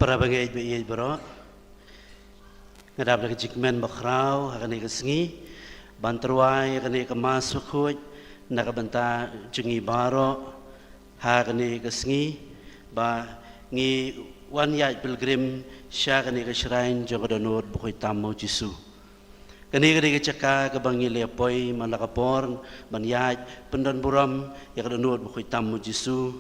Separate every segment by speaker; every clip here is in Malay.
Speaker 1: para bangay biyay bro ngadap na kajikmen bakraw hakani kasengi banterway hakani kamas bakhoy nakabanta jungi baro hakani kasengi ba ngi wan yai pilgrim sya hakani ka shrine jogodonod bakhoy tamo jisu kani ka chaka ka bangi lepoy malakapor banyaj pendon buram yakadonod bakhoy tamo jisu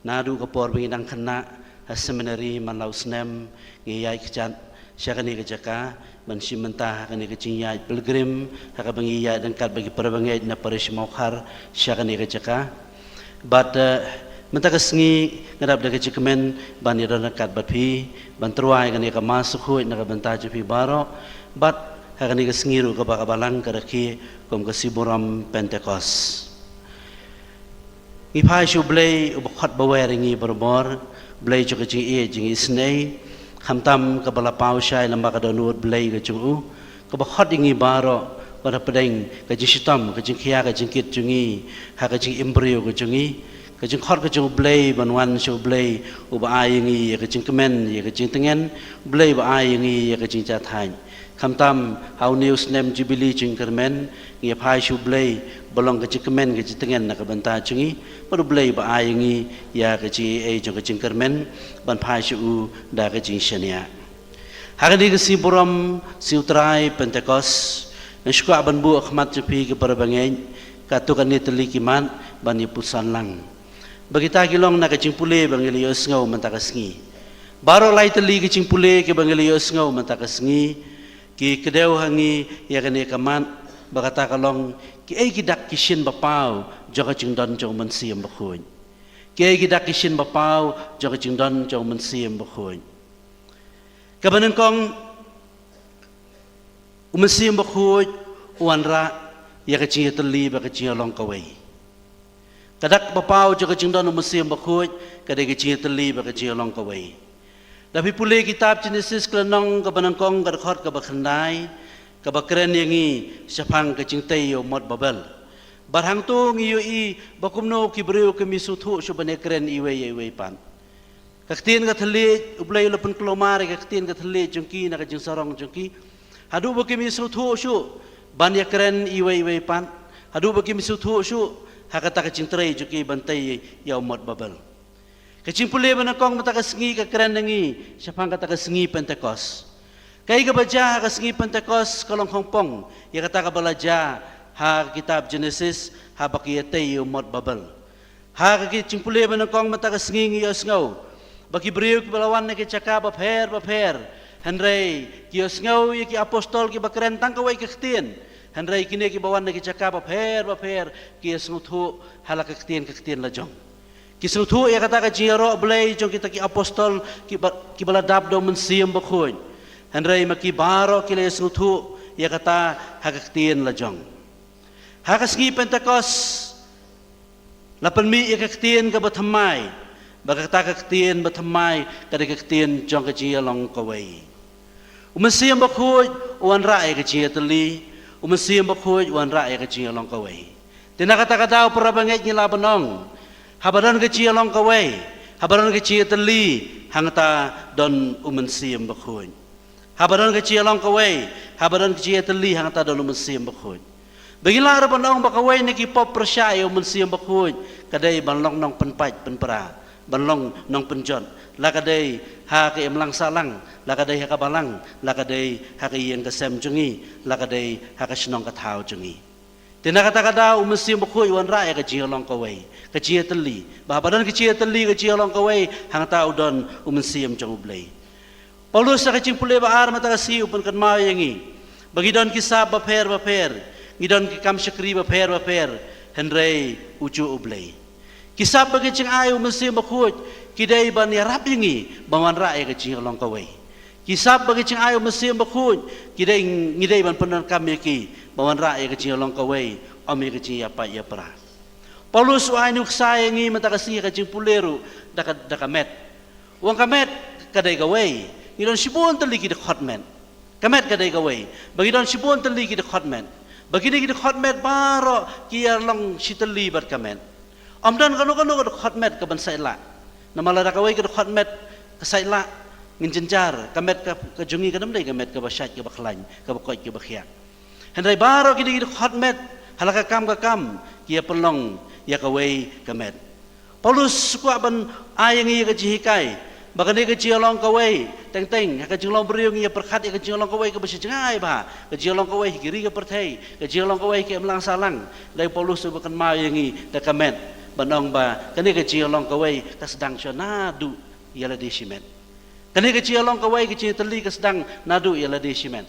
Speaker 1: nadu kapor bingidang kana seminari malau snem ngiyai kejan syakani kejaka bansi mentah kani kecinyai pilgrim hakabangi ya dengkat bagi perbangai na parish mokhar syakani kejaka but mentah kesengi ngadap dak kecikemen bani dekat batpi banterwai kani kamasukhui na kabantah jepi baro but hakani kesengi ru kabakabalang kadaki kom kesiburam Pentecost Ipai shublay ubakhat baweringi berbor blay juga jing jing isnei hamtam kabala pau syai lamba kadonut blay ke jungu kabakhat ingi baro pada pedeng ke jing sitam ke jing khia ke jing kit jungi ha ke jing embryo ke jungi ke jing khot ke jing blay banwan shu blay uba ai ingi ke jing kemen ye ke jing tengen blay ba ai ingi ye ke jing cha thain hamtam hau news nem jubilee jing kermen ngi pai shu blay belong ke cikemen ke citengen nak banta cungi baru belai ba ayengi ya ke ci jong ke cingkermen ban pai shu da ke cing syania hari ke si buram si utrai Pentecost nsyuka ban bu akhmat cepi ke perbangai katukan ni teli kiman ban ni pusan lang bagi ta kilong nak ke cingpule bangelios ngau mentakasngi baru lai teli ke cingpule ke bangelios ngau mentakasngi ki kedeu hangi ya ke ni kaman bagata kalong ki ai gidak kishin bapau joga jingdon jong mensiam bakhoy ki ai gidak kishin bapau joga jingdon jong mensiam bakhoy kabanan kong mensiam bakhoy wanra ya kecing teli ba kecing long kawai kadak bapau joga jingdon mensiam bakhoy kadai kecing teli ba kecing long kawai tapi pulih kitab Genesis kelenong kabanan kong kadkhot ka bakhandai kabakren yangi syapang kecingtai yo mod babel barhang tu ngiyo I bakumno kibreu kemisuthu subane kren iwe pan kaktin ka thali ublay lapan klomar kaktin ka thali jungki na kajing sarong jungki hadu bakimisuthu shu ban ya kren iwe pan hadu bakimisuthu shu hakata kecingtrai jungki bantai yo mod babel kecing pule banakong mata kasengi ka kren ngi syapang kata kasengi Pentecost Kaya kabaja kasengi Pentecost kalong Hongpong ya kata kabalaja ha kitab Genesis ha bakiyatay umot babel ha kakichimpule manakong mata kasengi ngiyos ngaw baki beriu kibalawan na kichaka bapher henry kiyos ngaw ki apostol ki bakren tang kaway kaktin henry kini kibawan na kichaka bapher kiyos nguthu hala kaktin lajong kisuthu ya kata kajiro blay jong kita ki apostol ki baladab do mensiam bakhoy Henry makibaro kila Yesutu ya kata hakaktiin lajong. Hakasngi Pentecost lapan mi ikaktiin ka bathamay bagakta kaktiin bathamay kada kaktiin jong kajiya long kaway. Umasiyam bakhoy uwan raay kajiya tali umasiyam bakhoy uwan raay kajiya long kaway. Tinakata daw para bangit ni labanong habaran kajiya long kaway habaran kajiya tali hangta don umansiyam bakhoy. Habaran kecil long kawai, habaran kecil teli hang ta dalam mensiam bakhoy. Bagilah ada banong bakawai niki pop persyai mensiam bakhoy, kadai banlong nong penpaj penpera, banlong nong penjon, la kadai ha ke emlang salang, la kadai ha kabalang, la kadai ha ke yang kesem jungi, la kadai ha ke senong katau jungi. Tina kata mensiam bakhoy wan ra kecil long kawai, kecil teli, bahabaran kecil teli kecil long kawai hang ta udon mensiam jong ublay. Paulus sa kacing pulay baar matagasi upan kanmaw yangi. Bagidon kisab bapher, ngidon kikam syakri bapher, henry ucu ublay. Kisab bagicing ayaw mensi bakut, kiday ban yarap yangi, bawan raay kacing along kaway. Kisab bagicing ayaw mensi bakut, kiday ban penan kami ki, bawan raay kacing along kaway, omi kacing yapa yapara. Paulus ay nuksayangi matagasi kacing puleru dakamet. Uang kamet kaday kaway. Ngidon sibon tali ki de hotman kamet kadai kawai bagi don sibon tali ki de hotman bagi de ki de hotman baro ki long sitali bar kamet amdan kanu ka hotman ka ban saila namala da kawai ka hotman ka saila ngin jenjar kamet ka jungi ka namdai kamet ka basyat ka baklan ka bakoi ka bakhiak hendai baro kini hotmet halaka kam kia pelong ya kawai kamet Paulus kuat ban ayang ia ka jihikai bagani ka jiolong kawai teng ka jiolong beriung ia perkhat ka jiolong kawai ka basjengai ba ka jiolong kawai kiri ka perthai ka jiolong kawai ka melang salang dai Paulus bukan mau yang da kamet banong ba kani ka jiolong kawai ka sedang nadu ialah di simen kani ka jiolong kawai ka teli ka sedang nadu ialah di simen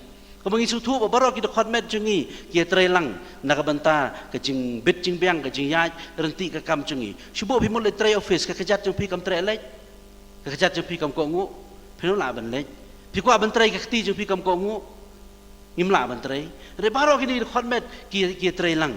Speaker 1: kemengi sutu baru kita khotmet jungi kia trelang nakabanta ke jing bit jing biang ke jing yai renti ke kam jungi subuh pi mulai tre office ke kejat jung pi kam tre lek ke kejat jung pi kam ko ngu pi la ban lek pi ko ban tre ke ti jung pi kam ko ngu ngim la ban tre re baru kini khotmet kia trelang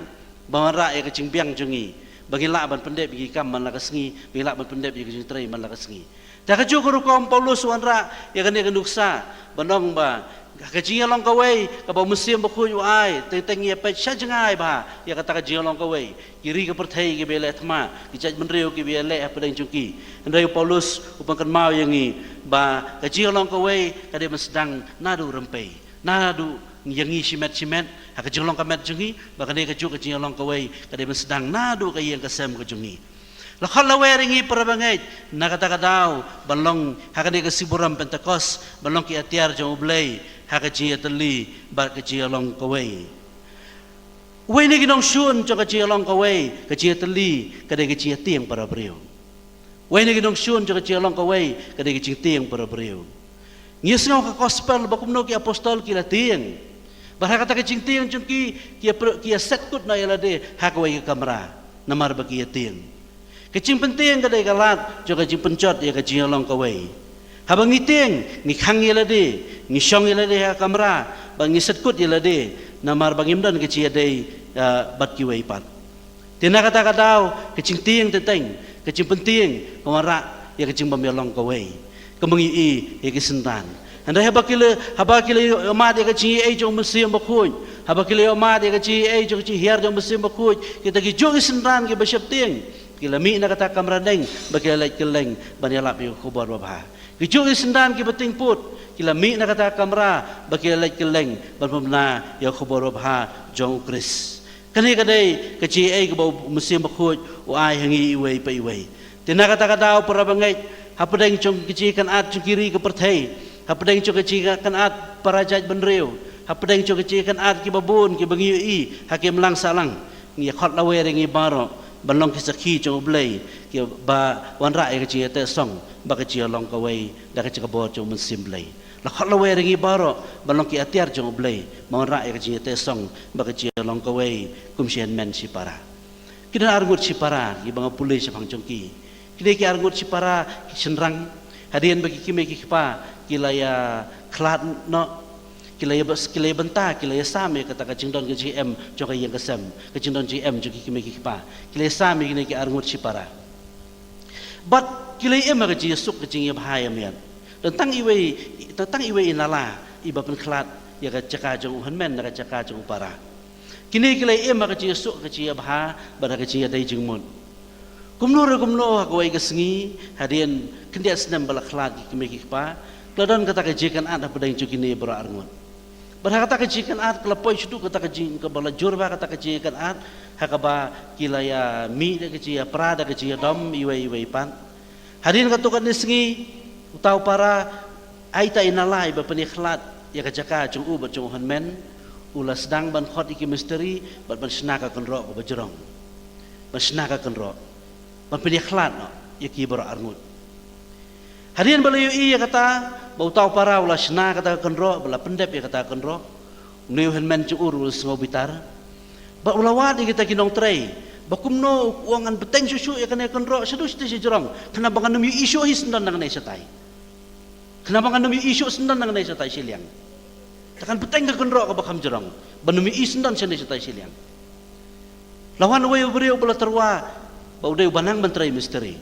Speaker 1: bawara ke jing biang jungi bagi la ban pendep bagi kam man la ke sengi bagi la ban pendep bagi jing tre man la ke sengi dah ke jukuru kom Paulus wanra ya kan dia kenduksa banong ba kajian long kawai kabau musim bakui ai teng ia pe sajengai ba ya kata kajian long kawai kiri ke perthai ke bele thma kijat menriu ke bele apa deng cungki andai Paulus upang kan mau yang ni ba kajian long kawai kade sedang nadu rempai nadu yang ni simet kajian long kamet jungi ba kade kajian long kawai kade sedang nadu ke yang kesem ke jungi lakon laweringi parabangai nakata-katau balong hakade ke siburam Pentecost balong ki atiar jong ublay hakaji atali ba kaji along kawai wei ni ginong shun jo kaji along kawai kaji atali kade kaji tiang para brio wei ni ginong shun jo kaji along kawai kade kaji tiang para brio ngius ngau ka gospel bakumno ki apostol ki latiang barhakata kaji tiang jungki ki set kut na yalade hakawai ka kamera namar bagi tiang kecing penting kadai kalat juga kecing pencot ya kecing along kawai habang ngiting ni khang yelade ni syong yelade ha kamera bang ni setkut yelade namar bangimdan kecing adai bat kiwai pat tina kata kadau kecing tiang teteng kecing penting kamera ya kecing bamyalong kawai kemengi ya kesentan anda habakile umat ya kecing ai jong musim bakhuj habakile umat ya kecing ai jong hiar jong musim bakhuj kita ki jong kesentan ki basyap tiang kila mi nak kata kamradeng bagi lek keleng banyalap yo khubar babha kijuk sendan ki beting put kila mi nak kata kamera bagi lek keleng banpamna yo khubar babha jong kris kani kadai keci ai ke bau musim bakhut o ai hangi iwei pa iwei tina kata kata para bangai hapadeng jong keci kan at jong kiri ke perthai hapadeng jong keci kan at para jaj benreu hapadeng jong keci kan at ki babun ki bangi i hakim lang salang ngi khot lawe ringi baro balong kisaki jong blay ki ba wanra e kaji te song ba kaji long kawai da kaji kabo jong musim blay la khot lawe ringi baro balong ki atiar jong blay ma wanra e kaji te song ba kaji long kawai kumsian men si para kina argut si para ki bang pulis bang jongki kini ki argut si para ki senrang hadian bagi ki me ki pa kilaya klat no kilaya benta kilaya same kata kacingdon ke GM joka yang kesem kacingdon GM juga kimi kipa kilaya same kini ki arngut sipara but kilaya em ke jesuk ke jingya bahaya mian tentang iwe inala iba penklat ya ka caka jong hanmen ka caka jong para kini kilaya em ke jesuk ke jingya bahaya pada ke jingya dai jingmun kumno ko ai kesengi hadian kendia senam balaklat kimi kipa Keladon kata kejikan ada pada yang cukini bera arngut berkata kejikan at kelepoi sudu kata kejing kebala jurba kata kejikan at hakaba kilaya mi de kejia prada kejia dom iwe pan hadin katukan nisngi utau para aita inalai ba penikhlat ya kajaka cung u ba cung hanmen ula sedang ban khot iki misteri ban snaka kenro ba jerong ban snaka kenro ban penikhlat no ya ki bera arngut hadin balayu i ya kata bau tahu para ulah sena kata kenro bala pendep ya kata kenro niu henmen cuur ulas ngobitar ba ulawat kita kinong tray bakumno uangan beteng susu ya kena kenro sedus si jerong kenapa kan nemi isu hisndan nang nei satai kenapa kan nemi isu sendan nang nei satai siliang takkan beteng ke kenro ka bakam jerong banumi isndan sene satai siliang lawan we beriu bala terwa bau deu banang mentrai misteri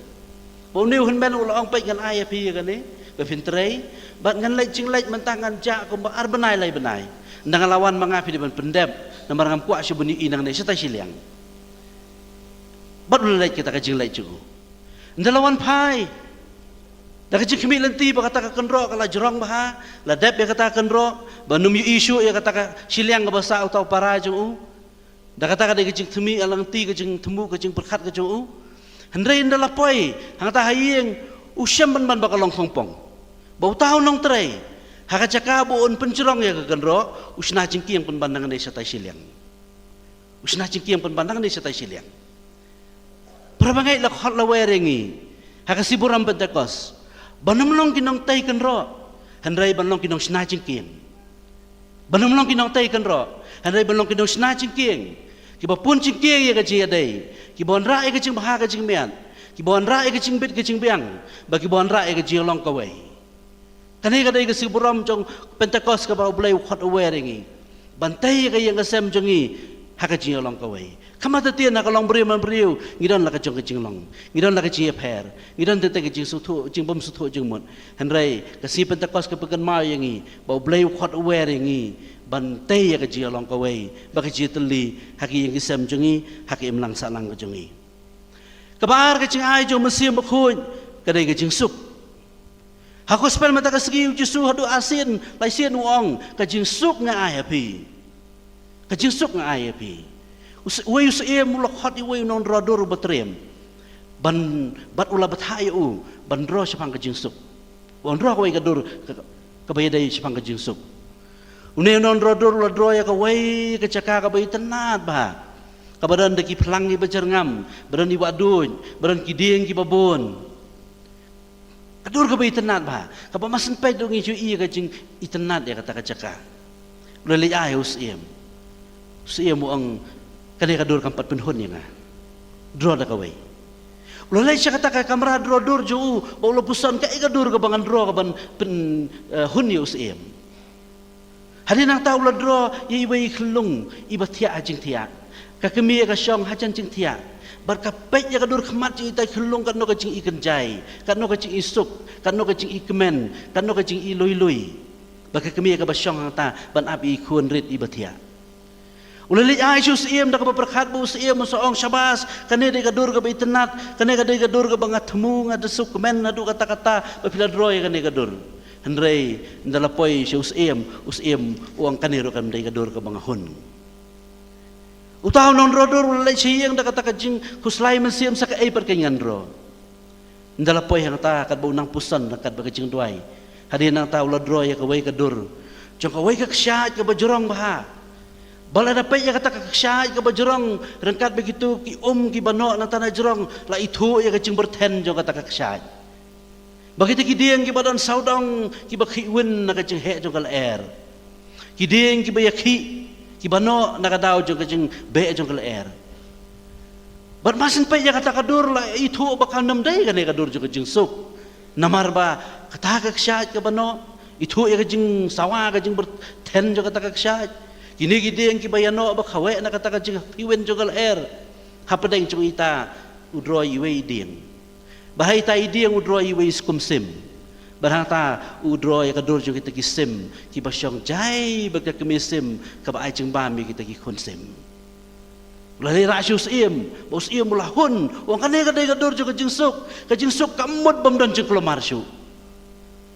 Speaker 1: bau niu henmen ulah ong pai kan aya pi kan ni befintrai bat ngan lek cing lek mentangan jak ko ar benai lai benai ndang lawan mangapi di ban pendep namar ngam kuak sibuni inang ne setai siliang bat lek kita ka jing lek cu ndalawan pai dah kecing kami lenti berkata kenro kalau jerong bah, la dep ya kata kenro, banum isu ya kata siliang ke bahasa atau para jung dah kata kada kecing temi alang ti kecing temu kecing perkat kecing hendrai indah lapoi, hang ta hayeng usyam ban bakalong songpong, bau tahu nong terai, haka cakap buon pencerong ya kenro, usna cingki yang penbandangan desa tai siliang, usna cingki yang penbandangan desa tai siliang. Perabangai lak hot lawerengi, haka siburam Pentekos. Banamlong kinong tay kenro, handrai banlong kinong snatching king. Banamlong kinong tay kenro, handrai banlong kinong snatching king. Kiba pun cing king ya kecing adai, kiba onra ya kecing bahag kecing mian, kiba onra ya kecing bit kecing biang, bagi kiba onra ya kecing long kawai. Kanai kadai kesiburam jong Pentekos kaba ulai hot awarengi, bantai ya yang kesem jongi haka kecing long kawai. Kamata tian nak long beriu man beriu, ngidon nak kecing kecing long, ngidon nak kecing per, ngidon tete kecing sutu, kecing bom sutu kecing mun. Henry kasi Pentekos kepekan mau yang ini, bau beliau kuat aware yang ini, bantai ya kecing long kawai, bagi kecing teli, haki yang kisam jongi, haki imlang salang jongi. Kabar kecing ai jong mesim berkhuj, kadai kecing suk. Haku spel mata kasegi ujisu hadu asin, laisian uang, kecing suk ngai api, kecing suk ngai api. Uway usiem mulak hot iway non rador batrem ban bat ula bathayu ban ro sepang kajing sup wan ro kawai kadur kabayadai sepang kajing sup une non rador ula dro ya kawai kecaka kabay tenat ba kabadan deki pelangi bajarngam badan iwa duj badan kiding ki babon kadur kabay tenat ba kaba masen pe dong isu iya kajing itenat ya kata kecaka ula li ay usiem mo ang kadai kadur kampat penhun yang draw dah kawai. Ulai saya kata kamera draw dur jauh, bawa pusan kai kadur ke bangan draw ke ban penhun ya usiem. Hari nak tahu lah draw ye ibai kelung ibat tiak ajing tiak. Kakemi ya kasyong hajan jing tiak. Berkapet ya kadur kemat jing itai kelung kan no kacing ikan jai, kan no kacing isuk, kan no kacing ikemen, kan no kacing ilui. Berkakemi ya kasyong hang ban api ikun rit ibat tiak. Ulali ai usiem dak berkat bu usiem soong syabas kane de gadur ke bitenat kane de gadur ke bangat temu ngadesuk men adu kata-kata bapila droy kane gadur hendrai ndalapoi usiem uang kane ro kan de gadur ke bangahun utaw non rodur ulali sieng dak kata kajing kuslai mesiem sak ai perkenyan ro ndalapoi hang ta kat bu nang pusan kat bagajing duai hadin nang ta ula droy ke wai gadur jong ka wai ka ksya ke bajurong bah bala dapat ya kata kesyai ke bajurong rengkat begitu ki ki bano na tanah jurong la itu ya kecing berten jo kata kesyai begitu ki dieng ki badan saudong ki bakhi win na kecing he jo kal air ki dieng ki bayaki ki bano na kadau jo kecing be jo kal air bar masin pe ya kata kadur la itu bakal nam dai kan ya kadur jo kecing suk namar ba kata kesyai ke bano itu ya kecing sawa kecing berten jo kata kesyai kini kita yang kibayano abak hawe nak kata kacing piwen jogal air hapadeng cung ita udro iwe iding bahai ta iding udro iwe skumsim barhata udro ya kadur jo kita kisim kibasyong jai bagka kemisim kabaai jeng bami kita ki konsim ulali rasyus bos mulahun wong kane kadai kadur jo kajing suk kamut bamdan jeng kelomar syu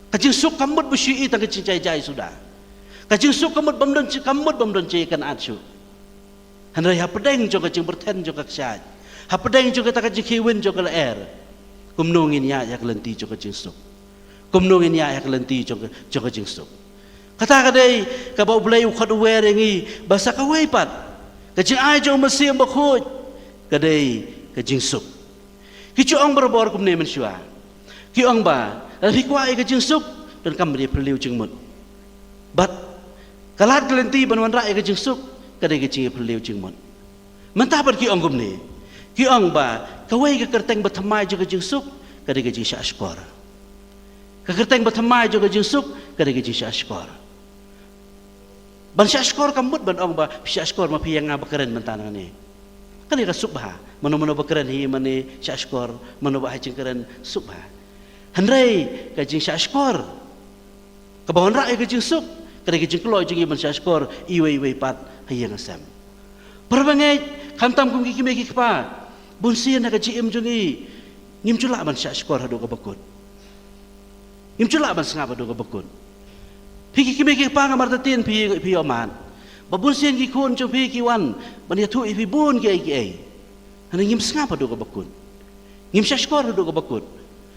Speaker 1: kajing suk kamut busyi ta kacing jai sudah kacing suk kamut bamdan kan acu. Handai hapadeng jo kacing berten jo kaksyat. Hapadeng jo kata kacing kiwin jo kal air. Kumnungin ya kelenti jo kacing suk. Kumnungin ya kelenti jo kacing suk. Kata kadai kabau belai ukhat werengi basa kawai pat. Kacing ai jo mesim bakhut. Kadai kacing suk. Kicu ong berbor kumne mensyua. Ki ong ba rikwai kacing suk dan kamri perliu jengmut. But kalat kelenti banwan rak ke jingsuk kadai ke cing perliu jingmon mentah ber ki ong gumni ki ong ba kawai ke kerteng bathamai jo ke jingsuk kadai ke jing syashkor ke kerteng bathamai jo ke jingsuk kadai ke jing syashkor ban syashkor kamut ban ong ba syashkor ma pi yang ngabakaren mentana ni kan ira subha mano bakaren hi mane syashkor mano ba hajing keren subha handrai ke jing syashkor ke bawan rak ke jingsuk kadai kecing keluar jengi mensyashkor iwe pat hayang asam perbangai kantam kum kiki meki kepa bunsian nak jim jengi ngim culak mensyashkor hadu kabakut ngim chula ban sngap adu ka bakun phi ki me ki pa nga martatin phi oman babun sien ki khun chu phi ki wan ban ya thu phi bun ki ai ana ngim sngap adu ka bakun ngim shashkor adu ka bakun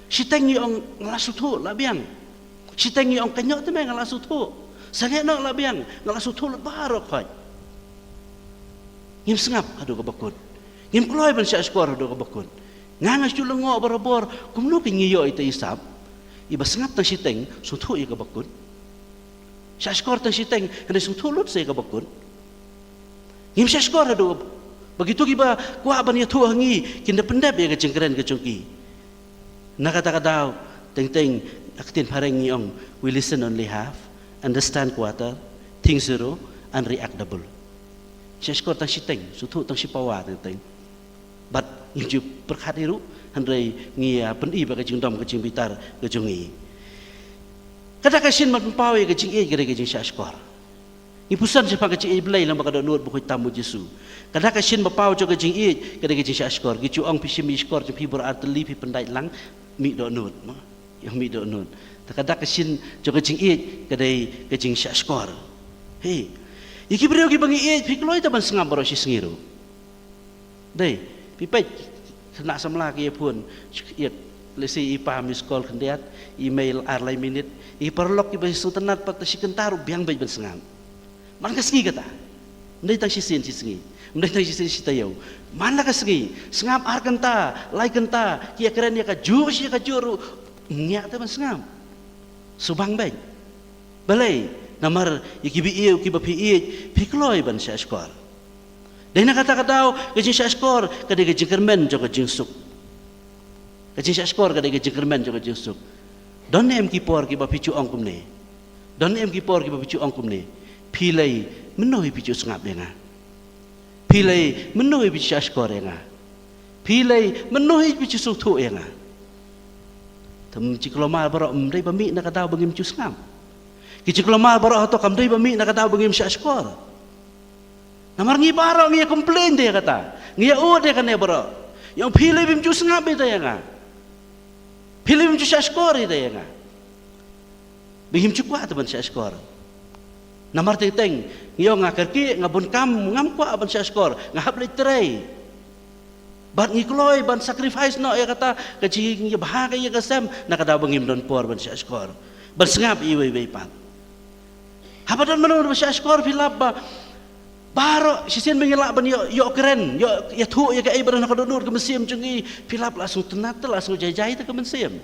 Speaker 1: siteng ni ong ngalasu thu labiang siteng ni ong kanyo te me ngalasu thu sange no labiang ngalasu thu baro khoi ngim sngap adu ka bakun ngim kloi ban shashkor adu ka bakun ngangas chu lengo barabor kumno ki ngiyo ite isap iba sngap tang siteng su thu i ka bakun shashkor tang siteng hande su thu lut se ka bakun ngim shashkor adu begitu kiba kwa ban ya thu hangi kinda pendep ya ka jengkeren ka jongki nakata daw teng aktin pareng ong we listen only half understand quarter think zero and react double shashkor tang siteng su thu tang sipawa teng but ngiju perkhat iru handai ngia pen i ba ka jingdom ka jing bitar ka jungi kada ka sin mat pawe ka jing e ka jing shashkor ni pusan siapa ka jing e blai lam ba ka nut bu tamu jesu kada ka sin ba paw jo ka jing e ka jing shashkor gi chu ong pisim iskor ju pi bor atli pi pendai lang mi do nut yang mi do nut kada ka sin jo ka jing e ka jing shashkor he iki brio ki bangi e pi kloi ta ban sngam baro si sengiru dei pipet kena samla ke pun iet lesi ipa miskol kendiat email arlai minit i perlok ki basi sutenat pat si kentaru biang bai ben sengam man ka sengi kata ndai tang si sin si sengi ndai tang si sin si tayo man la ka sengi sengam ar kenta lai kenta ki keren ya ka ju si ka juru nya ta ben sengam subang bai balai namar ikibi iu ki bapi i pikloi ban sa skor dahil nakata-kataw, kajing siya skor, kada kajing kermen, jo kajing suk. Kajing siya skor, kada kajing kermen, jo kajing suk. Don em kipor ki ba pichu ong kumne. Don em kipor ki ba pichu ong kumne. Pilay menuhi pichu sengap denga. Pilay menuhi pichu siya skor denga. Pilay menuhi pichu suk tu denga. Tam ciklomar baro mdai ba mi nakataw bangim pichu sengap. Ki ciklomar baro hato kamdai ba mi nakataw bangim siya skor. Namar ngi baro ngi komplain dia kata ngi ud dia kane baro yang pilih bim jus ngap itu ya nga pilih bim jus skor itu ya nga bim jus kuat ban skor namar teng ngi ngakar ki ngabun kam ngam kuat ban skor ngahap litrei ban ngi kloi ban sacrifice no ya kata kaji ngi bahaga ya kasam nakada bangim don por ban skor ban sengap iwe pan habadan menur ban skor filap ba baro sisian mengelak ban yo keren yo ya thu ya ka ibadah nak donur ke mesim cungi filap langsung tenat langsung jai-jai ta ke mesim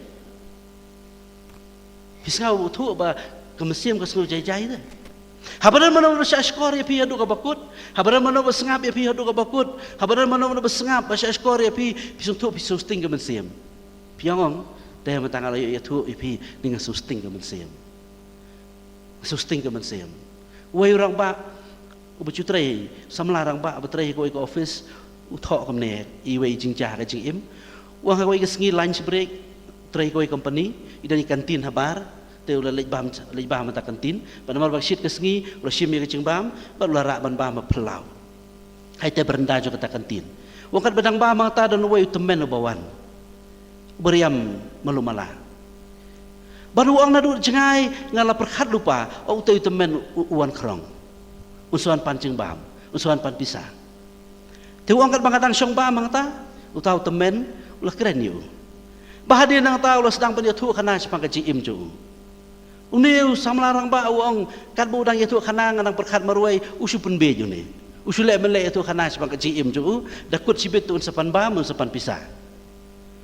Speaker 1: pisau thu ba ke mesim ke langsung jai-jai ta habaran mano ba skor ya pi adu ka bakut habaran mano ba sengap ya pi adu ka bakut habaran mano ba sengap ba skor ya pi pisung thu pisung sting ke mesim piangong dah matang ala ya thu ya pi dengan susting ke mesim susting ke mesim wai orang ba ubucu tray samlarang ba betray ko ke office uthok kamne iwe jingja ka jingim wang ko ke sengi lunch break tray ko company idani kantin habar te ula lej bam ta kantin panamar bak shit ke sengi ula shim ke jingbam ba ula ra ban bam pelau hai te berenda jo ka kantin wang kat bedang bam ta dan we temen bawan beriam malumala baru ang nadu jengai ngala perkhat lupa au te temen uan krong usuan pancing bam, usuan pan pisah. Tiu angkat bangatan syong bam mangta, utau temen ulah keren yu. Bahadir nang tahu ulah sedang pendia tu kana sepang kaji imju. Uniu samlarang ba uang kat budang itu kana nganang perkat maruai usu pun beju ni. Usu le mele itu kana sepang kaji imju. Dakut sibit tu unsapan bam unsapan pisah.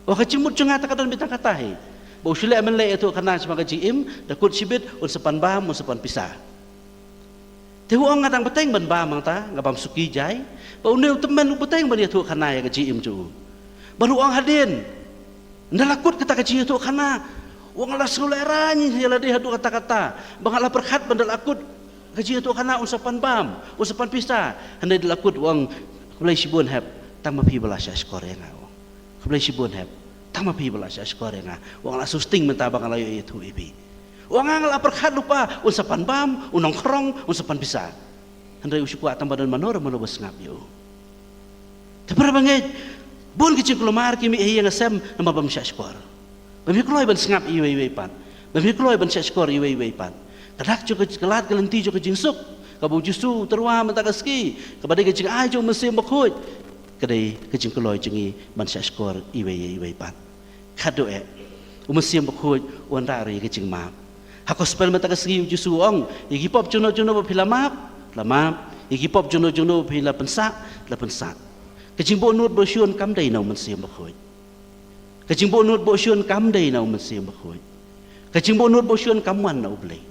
Speaker 1: Wah kecimut cengat kadan bitang katahi. Ba usu le mele itu kana sepang kaji im. Dakut sibit unsapan bam unsapan pisah. Tehu ang ngatang beteng ban ba mang ta ngabam suki jai ba uneu temen beteng ban ya tu khana ya kaji im ju baru ang hadin ndalakut kata kaji tu khana wang la sulerani ya dia hadu kata-kata bangala perkhat ban dalakut kaji tu khana usapan bam usapan pista handai dalakut wang kulai sibun hab tang mapi belas skor nga kulai sibun hab tang mapi belas skor nga wang la susting menta bangala yo itu ibi wang ngala perkhat lupa usapan bam unong krong usapan pisah handai usuku atam badan manor malobas ngap yo tapi banget bon kecil kelomar kimi yang asam nama bam skor bami keloi ban ngap iwe pan Bagi keluar ban skor iwe pan. Kadak jo kelat kelenti jo kejing suk. Kabu jusu terwa mentakaski. Kepada kejing ai jo mesim bakut. Kadai kejing keluar jengi ban skor iwe pan. Kado mesim bakut wan rari kejing map. Hakos pel mentakaski jusu ong. Igi pop jono bapila map. Lamap. Igi pop jono bapila pensak. Kejing bo nut bersyun kam dai nau mesim bakut. Kejing bo nut bersyun kam dai nau mesim bakut. Kacing bonut bosyun kamuan na ublay.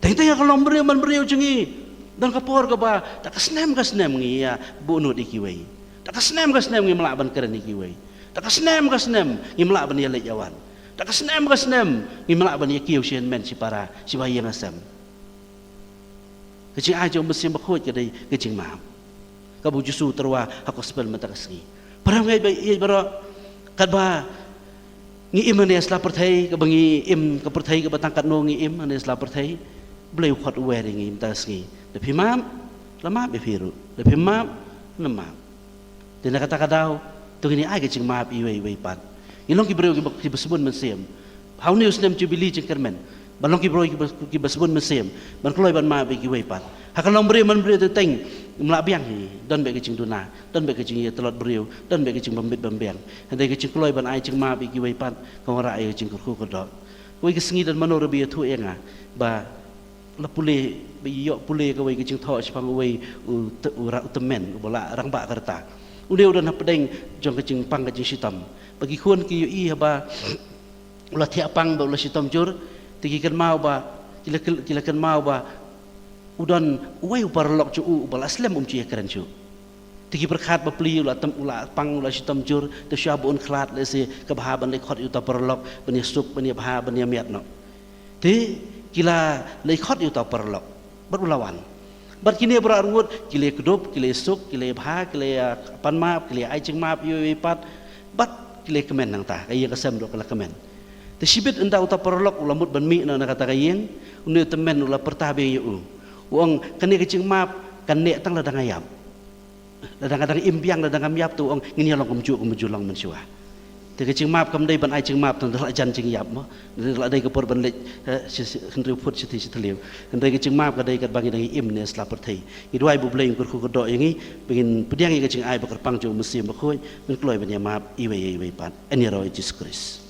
Speaker 1: Tengteng kalau beriau jengi dan kapor ke ba tak kesnem ngi ya bonut ikiway. Tak kesnem ngi melaban keren ikiway. Tak kesnem ngi melaban ya lejawan. Tak kesnem ngi melaban ya kiu sien men si para si bayang asam. Kacing aja mesin bakut kadai kacing maaf. Kabu jusu terwa aku sepel mata kasih. Parang ngai bayi baro kadba ngi im ne sla perthai ka bangi im ka perthai ka batangkat no ngi im ne sla perthai bleu khot we ri ngi tas ngi de phimam lama be phiru de phimam nama de na kata kadau tu ni ai ka ching ma pi we pat ilong ki breu ki basbun mesem how news nem jubilee ching kermen balong ki breu ki basbun mesem ban kloi ban ma be ki we pat hakalong breu man breu te teng mla biang hi don be ki ching duna don be ki ching ye telot breu don be ki ching bambit bambiang handai ki ching kloi ban ai ching ma be ki we pat ko ra ai ching ku ko dok we ki singi dan manor bi thu enga ba la pule be yo pule ka we ki ching tho chpang we u ra utemen bola rang ba karta udeu dan pedeng jong ki ching pang ki ching sitam bagi khun ki yo i ba ulah thia pang ba ulah sitam jur tiki kan mau ba kila kan mau ba udan uai uparlok cu bal aslam ci keren cu tiki berkhat ba pli ulah pang ulah sitam jur te syabun khlat le se kebahaban le khot uta parlok bani sup bani bha bani miat no te kila le khot uta parlok berulawan bar kini berangut kile kedup kile suk kile bha kile pan map kile ai ching map yu pat bat kile kemen nang ta kaya kasam do kala kemen te sibit enda uta parlok ulamut ban mi na kata kayeng unu temen ulah pertabe yu uang kene kecing map kan nek tang ladang ayam ladang impiang ladang ayam tu uang ngini long kumju long mensua te kecing map kam dai ban ai cing map tan la jan cing yap mo la dai ke por ban lek henry put siti sitliu dai kecing map ka dai kat bangi dai im ne sla perthai i duai bu bleng kur ku do yangi pengin pediang i kecing ai bakar pang jo musim bakoi men kloi ban ya map iwe pat ani roi Jesus Christ